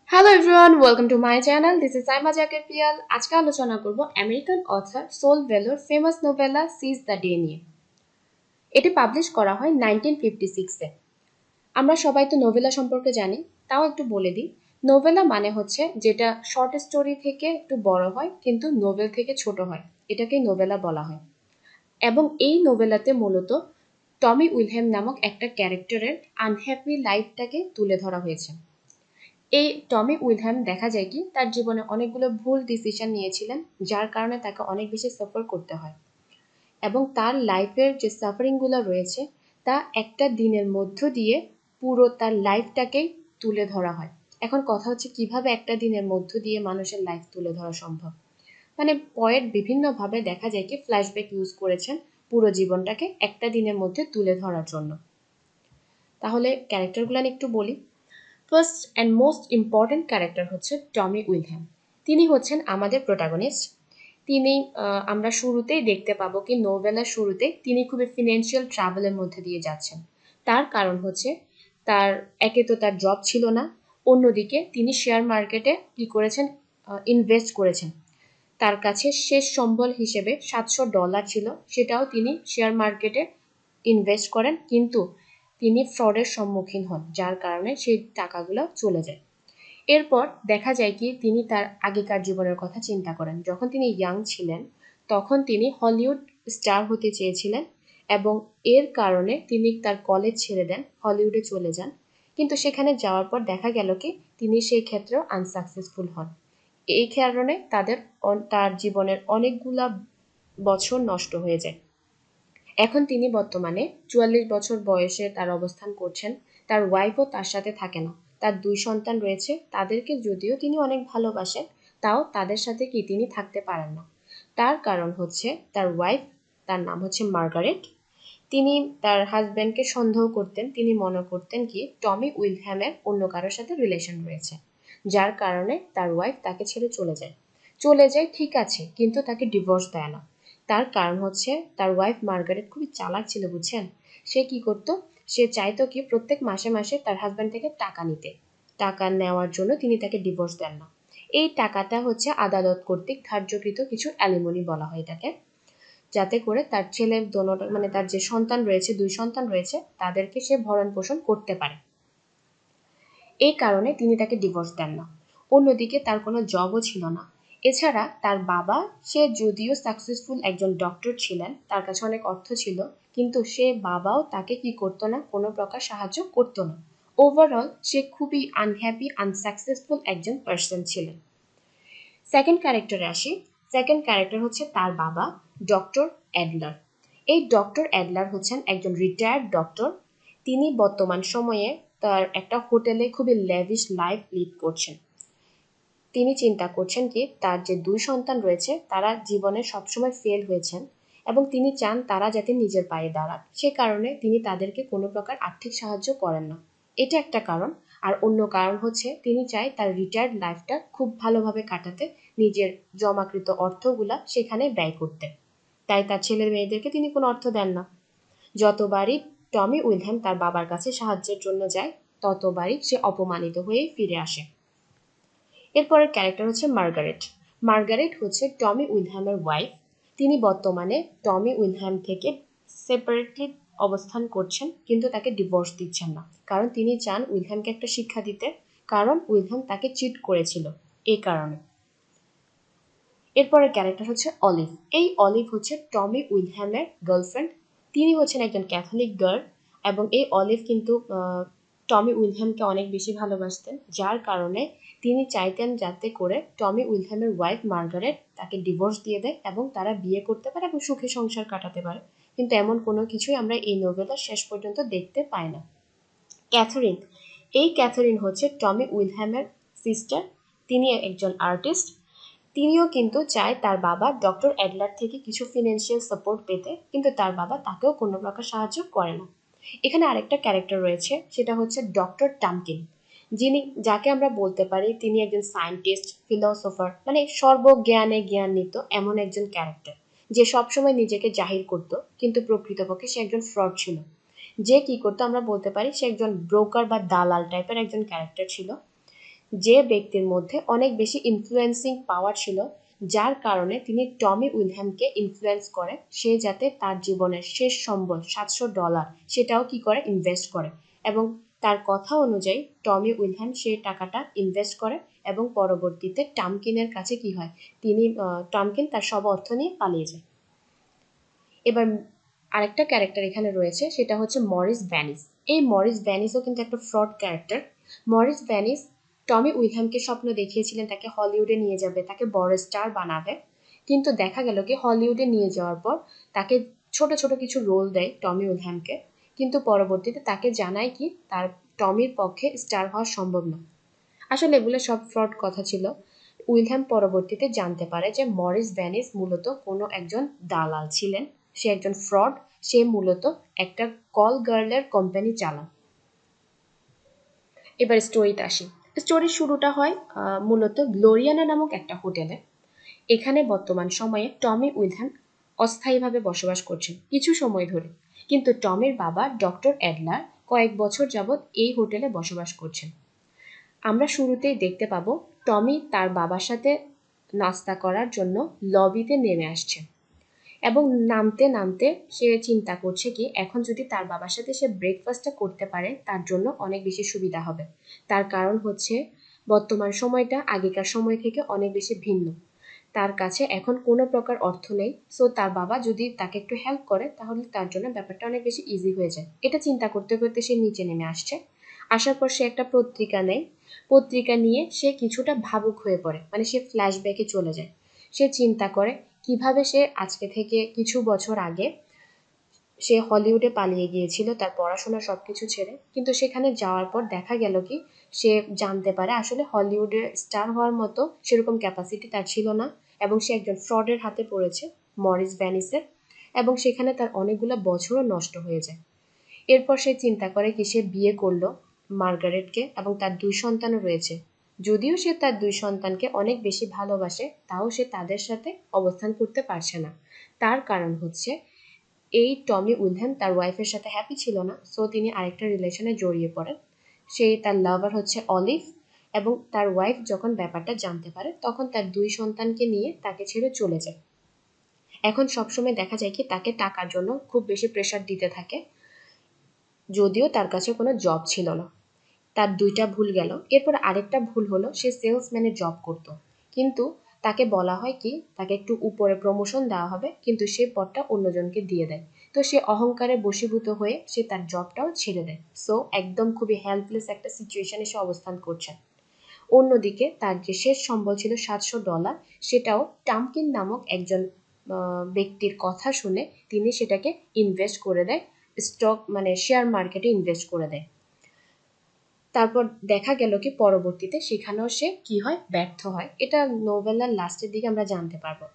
Hello everyone, welcome to my channel. This is Saima Jacker Pial. আজকে আলোচনা করব American author Saul Bellow famous novella Seize the Day নিয়ে। এটি publish করা হয় 1956-এ। আমরা সবাই তো নোভেলা সম্পর্কে জানি, তাও একটু বলে দিই। নোভেলা মানে হচ্ছে যেটা শর্ট স্টোরি থেকে একটু বড় হয় কিন্তু নোভেল থেকে ছোট হয়, এটাকেই নোভেলা বলা হয়। এবং এই নোভেলাতে মূলত টমি উইলহেম নামক একটা ক্যারেক্টারের আনহ্যাপি লাইফটাকে তুলে ধরা হয়েছে। এই টমি উইলহ্যাম দেখা যায় কি তার জীবনে অনেকগুলো ভুল ডিসিশন নিয়েছিলেন, যার কারণে তাকে অনেক বেশি সাফার করতে হয়। এবং তার লাইফের যে সাফারিংগুলো রয়েছে তা একটা দিনের মধ্য দিয়ে পুরো তার লাইফটাকেই তুলে ধরা হয়। এখন কথা হচ্ছে কিভাবে একটা দিনের মধ্য দিয়ে মানুষের লাইফ তুলে ধরা সম্ভব। মানে পয়েট বিভিন্নভাবে দেখা যায় কি ফ্ল্যাশব্যাক ইউজ করেছেন পুরো জীবনটাকে একটা দিনের মধ্যে তুলে ধরার জন্য। তাহলে ক্যারেক্টারগুলো একটু বলি। First and most important character হচ্ছে টমি উইলহ্যাম। তিনি হচ্ছেন আমাদের প্রোটাগনিস্ট। তিনি আমরা শুরুতেই দেখতে পাবো কি নোভেলার শুরুতে তিনি খুবই ফিনান্সিয়াল ট্রাভেলের মধ্যে দিয়ে যাচ্ছেন। তার কারণ হচ্ছে তার একে তো তার জব ছিল না, অন্যদিকে তিনি শেয়ার মার্কেটে কি করেছেন, ইনভেস্ট করেছেন। তার কাছে শেষ সম্বল হিসেবে $700 ছিল, সেটাও তিনি শেয়ার মার্কেটে ইনভেস্ট করেন, কিন্তু তিনি ফ্রডের সম্মুখীন হন, যার কারণে সেই টাকাগুলো চলে যায়। এরপর দেখা যায় কি তিনি তার আগেকার জীবনের কথা চিন্তা করেন। যখন তিনি ইয়াং ছিলেন তখন তিনি হলিউড স্টার হতে চেয়েছিলেন এবং এর কারণে তিনি তার কলেজ ছেড়ে দেন, হলিউডে চলে যান। কিন্তু সেখানে যাওয়ার পর দেখা গেল কি তিনি সেই ক্ষেত্রেও আনসাকসেসফুল হন। এই কারণে তার জীবনের অনেকগুলা বছর নষ্ট হয়ে যায়। এখন তিনি বর্তমানে 44 বছর বয়সে তার অবস্থান করছেন। তার ওয়াইফও তার সাথে থাকে না। তার 2 সন্তান রয়েছে, তাদেরকে যদিও তিনি অনেক ভালোবাসেন, তাও তাদের সাথে কি তিনি থাকতে পারেন না। তার কারণ হচ্ছে তার ওয়াইফ, তার নাম হচ্ছে মার্গারেট। তিনি তার হাজব্যান্ডকে সন্দেহ করতেন, তিনি মনে করতেন কি টমি উইলহ্যামের অন্য কারোর সাথে রিলেশন রয়েছে, যার কারণে তার ওয়াইফ তাকে ছেড়ে চলে যায় ঠিক আছে, কিন্তু তাকে ডিভোর্স দেয় না। তার কারণ হচ্ছে তার ওয়াইফ মার্গারেট খুবই চালাক ছিল, বুঝছেন। সে কি করতো, সে চাইতো কি প্রত্যেক মাসে মাসে তার হাজব্যান্ড থেকে টাকা নিতে। টাকা নেওয়ার জন্য তিনি তাকে ডিভোর্স দেন না। এই টাকাটা হচ্ছে আদালত কর্তৃক ধার্যকৃত কিছু অ্যালিমনি বলা হয় এটাকে, যাতে করে তার ছেলের দোনোটা মানে তার যে সন্তান রয়েছে, 2 সন্তান রয়েছে, তাদেরকে সে ভরণ পোষণ করতে পারে। এই কারণে তিনি তাকে ডিভোর্স দেন না। অন্যদিকে তার কোনো জবও ছিল না। এছাড়া তার বাবা, সে যদিও সাকসেসফুল একজন ডক্টর ছিলেন, তার কাছে অনেক অর্থ ছিল, কিন্তু সে বাবাও তাকে কি করতো না, কোনো প্রকার সাহায্য করতো না। ওভারঅল সে খুবই আনহ্যাপি, আনসাকসেসফুল একজন পার্সন ছিলেন। সেকেন্ড ক্যারেক্টারে আসি। সেকেন্ড ক্যারেক্টার হচ্ছে তার বাবা, ডক্টর অ্যাডলার। এই ডক্টর অ্যাডলার হচ্ছেন একজন রিটায়ার্ড ডক্টর। তিনি বর্তমান সময়ে তার একটা হোটেলে খুবই ল্যাভিশ লাইফ লিড করছেন। তিনি চিন্তা করছেন কি তার যে 2 সন্তান রয়েছে তারা জীবনে সবসময় ফেল হয়েছেন এবং তিনি চান তারা যাতে নিজের পায়ে দাঁড়ান। সে কারণে তিনি তাদেরকে কোনো প্রকার আর্থিক সাহায্য করেন না। এটা একটা কারণ। আর অন্য কারণ হচ্ছে তিনি চায় তার রিটায়ার্ড লাইফটা খুব ভালোভাবে কাটাতে, নিজের জমাকৃত অর্থগুলা সেখানে ব্যয় করতে। তাই তার ছেলের মেয়েদেরকে তিনি কোনো অর্থ দেন না। যতবারই টমি উইলহ্যাম তার বাবার কাছে সাহায্যের জন্য যায়, ততবারই সে অপমানিত হয়ে ফিরে আসে। এরপরের ক্যারেক্টার হচ্ছে মার্গারেট। মার্গারেট হচ্ছে টমি উইলহ্যামের ওয়াইফ। তিনি বর্তমানে টমি উইলহ্যাম থেকে সেপারেটলি অবস্থান করছেন, কিন্তু তাকে ডিভোর্স দিচ্ছেন না, কারণ তিনি চান উইলহ্যামকে একটা শিক্ষা দিতে, কারণ উইলহ্যাম তাকে চিট করেছিল এই কারণে। এরপরের ক্যারেক্টার হচ্ছে অলিভ। এই অলিভ হচ্ছে টমি উইলহ্যামের গার্লফ্রেন্ড। তিনি হচ্ছেন একজন ক্যাথলিক গার্ল এবং এই অলিভ কিন্তু টমি উইলহ্যামকে অনেক বেশি ভালোবাসতেন, যার কারণে তিনি চাইতেন যাতে করে টমি উইলহ্যামের ওয়াইফ মার্গারেট তাকে ডিভোর্স দিয়ে দেয় এবং তারা বিয়ে করতে পারে এবং সুখে সংসার কাটাতে পারে। কিন্তু এমন কোনো কিছুই আমরা এই নোভেলার শেষ পর্যন্ত দেখতে পাই না। ক্যাথরিন। এই ক্যাথরিন হচ্ছে টমি উইলহ্যামের সিস্টার। তিনি একজন আর্টিস্ট। তিনিও কিন্তু চায় তার বাবা ডক্টর অ্যাডলার থেকে কিছু ফিনান্সিয়াল সাপোর্ট পেতে, কিন্তু তার বাবা তাকেও কোনো প্রকার সাহায্য করে না। এখানে আরেকটা ক্যারেক্টার রয়েছে, সেটা হচ্ছে ডক্টর টামকিন, যাকে আমরা বলতে পারি তিনি একজন সায়েন্টিস্ট, ফিলোসোফার, মানে সর্বজ্ঞানে জ্ঞানান্বিত এমন একজন ক্যারেক্টার, যে সবসময় নিজেকে জাহির করত, কিন্তু প্রকৃতপক্ষে সে একজন ফ্রড ছিল। যে কি করতো আমরা বলতে পারি সে একজন ব্রোকার বা দালাল টাইপের একজন ক্যারেক্টার ছিল। যে ব্যক্তির মধ্যে অনেক বেশি ইনফ্লুয়েন্সিং পাওয়ার ছিল, যার কারণে তিনি টমি উইলহ্যামকে ইনফ্লুয়েন্স করে সে যাতে তার জীবনের শেষ সম্বল $700 সেটাও কি করে ইনভেস্ট করে, এবং তার কথা অনুযায়ী টমি উইলহ্যাম সেই টাকাটা ইনভেস্ট করে এবং পরবর্তীতে টামকিনের কাছে কি হয়, টামকিন তার সব অর্থ নিয়ে পালিয়ে যায়। এবার আরেকটা ক্যারেক্টার এখানে রয়েছে, সেটা হচ্ছে মরিস ভ্যানিস। এই মরিস ভ্যানিসও কিন্তু একটা ফ্রড ক্যারেক্টার। মরিস ভ্যানিস টমি উইলহ্যামকে স্বপ্ন দেখিয়েছিলেন তাকে হলিউডে নিয়ে যাবে, তাকে বড় স্টার বানাবে, কিন্তু দেখা গেল কি হলিউডে নিয়ে যাওয়ার পর তাকে ছোট ছোট কিছু রোল দেয় টমি উইলহ্যামকে, কিন্তু পরবর্তীতে তাকে জানায় কি তার টমির পক্ষে স্টার হওয়া সম্ভব না। আসলে এগুলো সব ফ্রড কথা ছিল। উইলহ্যাম পরবর্তীতে জানতে পারে যে মরিস ভ্যানিস মূলত কোনো একজন দালাল ছিলেন, সে একজন ফ্রড, সে মূলত একটা কল গার্লের কোম্পানি চালান। এবার স্টোরিতে আসি। স্টোরির শুরুটা হয় মূলত গ্লোরিয়ানা নামক একটা হোটেলে। এখানে বর্তমান সময়ে টমি উইলহ্যাম অস্থায়ীভাবে বসবাস করছেন কিছু সময় ধরে, কিন্তু টমির বাবা ডক্টর অ্যাডলার কয়েক বছর যাবৎ এই হোটেলে বসবাস করছেন। আমরা শুরুতেই দেখতে পাবো টমি তার বাবার সাথে নাস্তা করার জন্য লবিতে নেমে আসছে, এবং নামতে নামতে সে চিন্তা করছে কি এখন যদি তার বাবার সাথে সে ব্রেকফাস্টটা করতে পারে তার জন্য অনেক বেশি সুবিধা হবে। তার কারণ হচ্ছে বর্তমান সময়টা আগেকার সময় থেকে অনেক বেশি ভিন্ন, তার কাছে এখন কোনো প্রকার অর্থ নেই, সো তার বাবা যদি তাকে একটু হেল্প করে তাহলে তার জন্য ব্যাপারটা অনেক বেশি ইজি হয়ে যায়। এটা চিন্তা করতে করতে সে নিচে নেমে আসছে। আসার পর সে একটা পত্রিকা নেয়, পত্রিকা নিয়ে সে কিছুটা ভাবুক হয়ে পড়ে, মানে সে ফ্ল্যাশব্যাকে চলে যায়। সে চিন্তা করে কিভাবে সে আজকে থেকে কিছু বছর আগে সে হলিউডে পালিয়ে গিয়েছিল তার পড়াশোনা সবকিছু ছেড়ে, কিন্তু সেখানে যাওয়ার পর দেখা গেল কি সে জানতে পারে আসলে হলিউডে স্টার হওয়ার মতো সেরকম ক্যাপাসিটি তার ছিল না, এবং সে একজন ফ্রডের হাতে পড়েছে, মরিস ভ্যানিসের, এবং সেখানে তার অনেকগুলো বছরও নষ্ট হয়ে যায়। এরপর সে চিন্তা করে কি সে বিয়ে করলো মার্গারেটকে, এবং তার 2 সন্তানও রয়েছে। যদিও সে তার 2 সন্তানকে অনেক বেশি ভালোবাসে, তাও সে তাদের সাথে অবস্থান করতে পারছে না। তার কারণ হচ্ছে এই টমি উইলহ্যাম তার ওয়াইফের সাথে হ্যাপি ছিল না, সো তিনি আরেকটা রিলেশনে জড়িয়ে পড়েন। সেই তার লাভার হচ্ছে অলিভ, এবং তার ওয়াইফ যখন ব্যাপারটা জানতে পারে তখন তার 2 সন্তানকে নিয়ে তাকে ছেড়ে চলে যায়। এখন সবসময় দেখা যায় কি তাকে টাকার জন্য খুব বেশি প্রেশার দিতে থাকে, যদিও তার কাছে কোনো জব ছিল না। তার 2টা ভুল গেল। এরপর আরেকটা ভুল হলো সে সেলসম্যানের জব করত, কিন্তু তাকে বলা হয় কি তাকে একটু উপরে প্রমোশন দেওয়া হবে, কিন্তু সে পদটা অন্যজনকে দিয়ে দেয়। তো সে অহংকারে বশীভূত হয়ে সে তার জবটাও ছেড়ে দেয়। সো একদম খুবই হেল্পলেস একটা সিচুয়েশনে সে অবস্থান করছে। অন্যদিকে তার যে শেষ সম্বল ছিল $700, সেটাও টামকিন নামক একজন ব্যক্তির কথা শুনে তিনি সেটাকে ইনভেস্ট করে দেয়, স্টক মানে শেয়ার মার্কেটে ইনভেস্ট করে দেয়। তারপর দেখা গেল কি পরবর্তীতে সেখানেও সে কি হয়, ব্যর্থ হয়। এটা নোভেলার লাস্টের দিকে আমরা জানতে পারবো।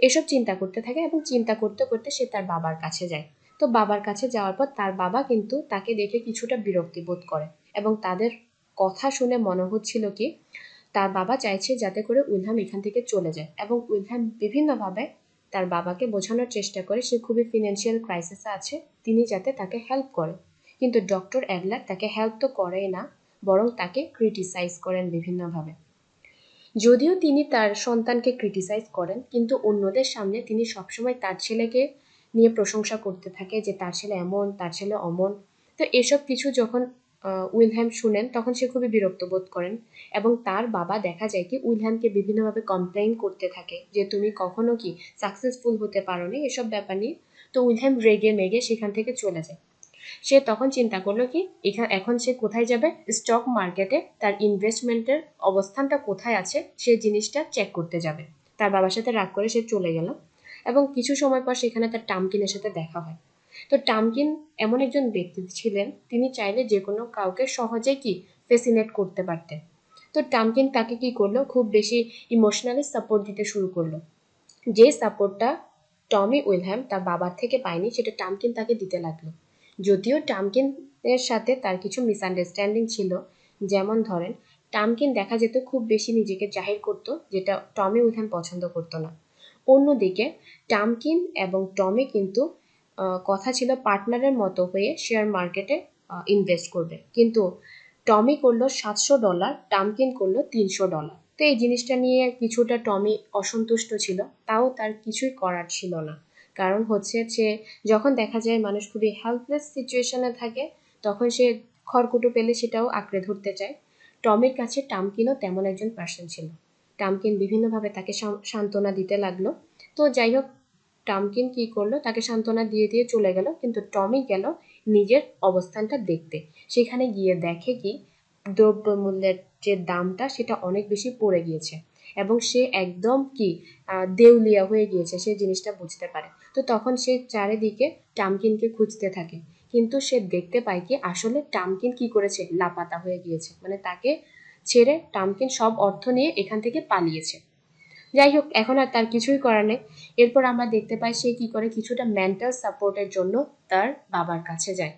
এসব চিন্তা করতে থাকে এবং চিন্তা করতে করতে সে তার বাবার কাছে যায়। তো বাবার কাছে যাওয়ার পর তার বাবা কিন্তু তাকে দেখে কিছুটা বিরক্তি বোধ করে, এবং তাদের কথা শুনে মনে হচ্ছিল কি তার বাবা চাইছে যাতে করে উইলহ্যাম এখান থেকে চলে যায়, এবং উইলহ্যাম বিভিন্নভাবে তার বাবাকে বোঝানোর চেষ্টা করে সে খুবই ফিনান্সিয়াল ক্রাইসিসে আছে, তিনি যাতে তাকে হেল্প করে। কিন্তু ডক্টর অ্যাডলার তাকে হেল্প তো করেই না, বরং তাকে ক্রিটিসাইজ করেন বিভিন্নভাবে। যদিও তিনি তার সন্তানকে ক্রিটিসাইজ করেন, কিন্তু অন্যদের সামনে তিনি সবসময় তার ছেলেকে নিয়ে প্রশংসা করতে থাকে যে তার ছেলে এমন, তার ছেলে অমন। তো এসব কিছু যখন উইলহ্যাম শুনেন তখন সে খুবই বিরক্ত বোধ করেন, এবং তার বাবা দেখা যায় কি উইলহ্যামকে বিভিন্নভাবে কমপ্লেইন করতে থাকে যে তুমি কখনো কি সাকসেসফুল হতে পারোনি, এসব ব্যাপার নিয়ে। তো উইলহ্যাম রেগে মেগে সেখান থেকে চলে যায়। সে তখন চিন্তা করলো কি এখন সে কোথায় যাবে, স্টক মার্কেটে তার ইনভেস্টমেন্টের অবস্থানটা কোথায় আছে সে জিনিসটা চেক করতে যাবে। তার বাবার সাথে রাগ করে সে চলে গেল, এবং কিছু সময় পর সেখানে তার টামকিনের সাথে দেখা হয়। তো টামকিন এমন একজন ব্যক্তি ছিলেন তিনি চাইলে যে কোনো কাউকে সহজে কি ফেসিনেট করতে পারতেন। তো টামকিন তাকে কি করলো, খুব বেশি ইমোশনালি সাপোর্ট দিতে শুরু করলো। যে সাপোর্টটা টমি উইলহ্যাম তার বাবার থেকে পায়নি সেটা টামকিন তাকে দিতে লাগলো। যদিও টামকিনের সাথে তার কিছু মিসআন্ডারস্ট্যান্ডিং ছিল, যেমন ধরেন টামকিন দেখা যেত খুব বেশি নিজেকে জাহির করত, যেটা টমি উইলহ্যাম পছন্দ করতো না। অন্যদিকে টামকিন এবং টমি কিন্তু কথা ছিল পার্টনারের মতো হয়ে শেয়ার মার্কেটে ইনভেস্ট করবে, কিন্তু টমি করলো $700, টামকিন করলো $300। তো এই জিনিসটা নিয়ে কিছুটা টমি অসন্তুষ্ট ছিল, তাও তার কিছুই করার ছিল না। কারণ হচ্ছে যে যখন দেখা যায় মানুষ খুবই হেল্পলেস সিচুয়েশনে থাকে, তখন সে খড়কুটো পেলে সেটাও আঁকড়ে ধরতে চায়। টমির কাছে টামকিনও তেমন একজন পার্সন ছিল। টামকিন বিভিন্নভাবে তাকে সান্ত্বনা দিতে লাগলো। তো যাই হোক, টামকিন কি করলো, তাকে সান্ত্বনা দিয়ে দিয়ে চলে গেল, কিন্তু টমি গেল নিজের অবস্থানটা দেখতে। সেখানে গিয়ে দেখে কি দ্রব্যমূল্যের যে দামটা সেটা অনেক বেশি পড়ে গিয়েছে, এবং সে একদম কি দেউলিয়া হয়ে গিয়েছে, সে জিনিসটা বুঝতে পারে। তো তখন সে চারিদিকে টামকিনকে খুঁজতে থাকে, কিন্তু সে দেখতে পায় কি আসলে টামকিন কি করেছে, লাপাতা হয়ে গিয়েছে, মানে তাকে ছেড়ে টামকিন সব অর্থ নিয়ে এখান থেকে পালিয়েছে। যাই হোক, এখন আর তার কিছুই করার নেই। এরপর আমরা দেখতে পাই সে কি করে, কিছুটা মেন্টাল সাপোর্টের জন্য তার বাবার কাছে যায়।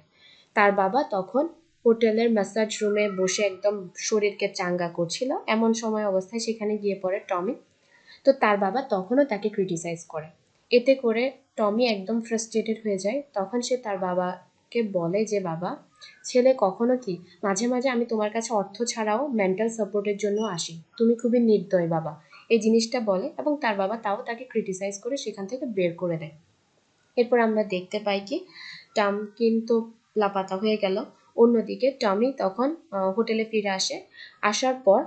তার বাবা তখন হোটেলের ম্যাসাজ রুমে বসে একদম শরীরকে চাঙ্গা করছিল, এমন সময় অবস্থায় সেখানে গিয়ে পড়ে টমি। তো তার বাবা তখনও তাকে ক্রিটিসাইজ করে। এতে করে টমি একদম ফ্রাস্ট্রেটেড হয়ে যায়। তখন সে তার বাবাকে বলে যে, বাবা, ছেলে কখনো কি, মাঝে মাঝে আমি তোমার কাছে অর্থ ছাড়াও মেন্টাল সাপোর্টের জন্য আসি, তুমি খুবই নির্দয় বাবা, এই জিনিসটা বলে, এবং তার বাবা তাও তাকে ক্রিটিসাইজ করে সেখান থেকে বের করে দেয়। এরপর আমরা দেখতে পাই কি টম কিন্তু লাপাতা হয়ে গেল। অন্যদিকে টমি তখন হোটেলে ফিরে আসে। আসার পর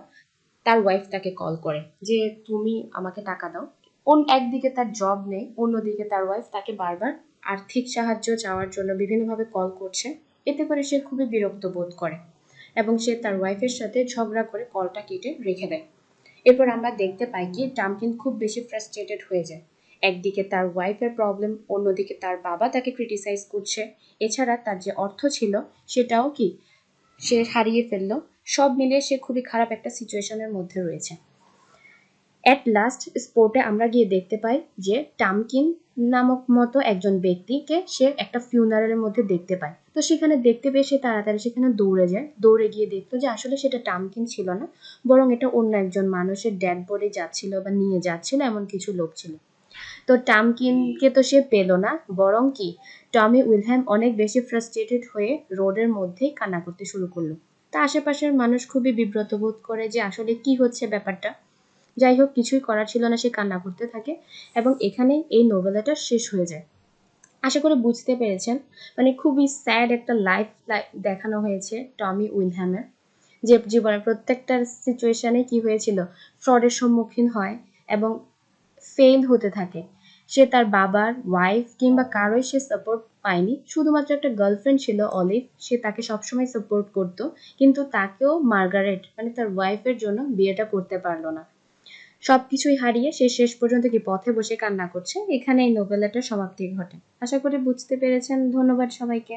তার ওয়াইফ তাকে কল করে যে, তুমি আমাকে টাকা দাও। একদিকে তার জব নেই, অন্যদিকে তার ওয়াইফ তাকে বারবার আর্থিক সাহায্য চাওয়ার জন্য বিভিন্নভাবে কল করছে। এতে করে সে খুবই বিরক্ত বোধ করে, এবং সে তার ওয়াইফের সাথে ঝগড়া করে কলটা কেটে রেখে দেয়। এরপর আমরা দেখতে পাই কি টামকিন খুব বেশি ফ্রাস্ট্রেটেড হয়ে যায়। একদিকে তার ওয়াইফের প্রবলেম, অন্যদিকে তার বাবা তাকে ক্রিটিসাইজ করছে, এছাড়া তার যে অর্থ ছিল সেটাও কি সে হারিয়ে ফেললো। সব মিলিয়ে সে খুবই খারাপ একটা সিচুয়েশনের মধ্যে রয়েছে। অ্যাট লাস্ট স্পোর্টে আমরা গিয়ে দেখতে পাই যে টামকিন নামক মতো একজন ব্যক্তিকে সে একটা ফিউনারেলের মধ্যে দেখতে পায়। তো সেখানে দেখতে পেয়ে সে তাড়াতাড়ি সেখানে দৌড়ে যায়। দৌড়ে গিয়ে দেখতো যে আসলে সেটা টামকিন ছিল না, বরং এটা অন্য একজন মানুষের ডেড বডি যাচ্ছিল বা নিয়ে যাচ্ছিল, এমন কিছু লোক ছিল। তো টামকিনকে তো সে পেল না, বরং কি টমি উইলহ্যাম অনেক বেশি ফ্রাস্ট্রেটেড হয়ে রোডের মধ্যেই কান্না করতে শুরু করলো। তা আশেপাশের মানুষ খুবই বিব্রত বোধ করে যে আসলে কি হচ্ছে ব্যাপারটা। যাই হোক, কিছুই করার ছিল না, সে কান্না করতে থাকে, এবং এখানেই এই নোভেলাটা শেষ হয়ে যায়। আশা করি বুঝতে পেরেছেন, মানে খুবই স্যাড একটা লাইফ দেখানো হয়েছে টমি উইলহ্যামের, যে জীবনের প্রত্যেকটা সিচুয়েশনে কি হয়েছিল, ফ্রডের সম্মুখীন হয় এবং ফেল হতে থাকে। সে তার বাবার, ওয়াইফ কিংবা কারোই সে সাপোর্ট পায়নি। শুধুমাত্র একটা গার্লফ্রেন্ড ছিল অলিভ, সে তাকে সবসময় সাপোর্ট করতো, কিন্তু তাকেও মার্গারেট মানে তার ওয়াইফের জন্য বিয়েটা করতে পারলো না। সবকিছুই হারিয়ে সে শেষ পর্যন্ত কি পথে বসে কান্না করছে। এখানে এই নোবেলাটার সমাপ্তি ঘটে। আশা করি বুঝতে পেরেছেন। ধন্যবাদ সবাইকে।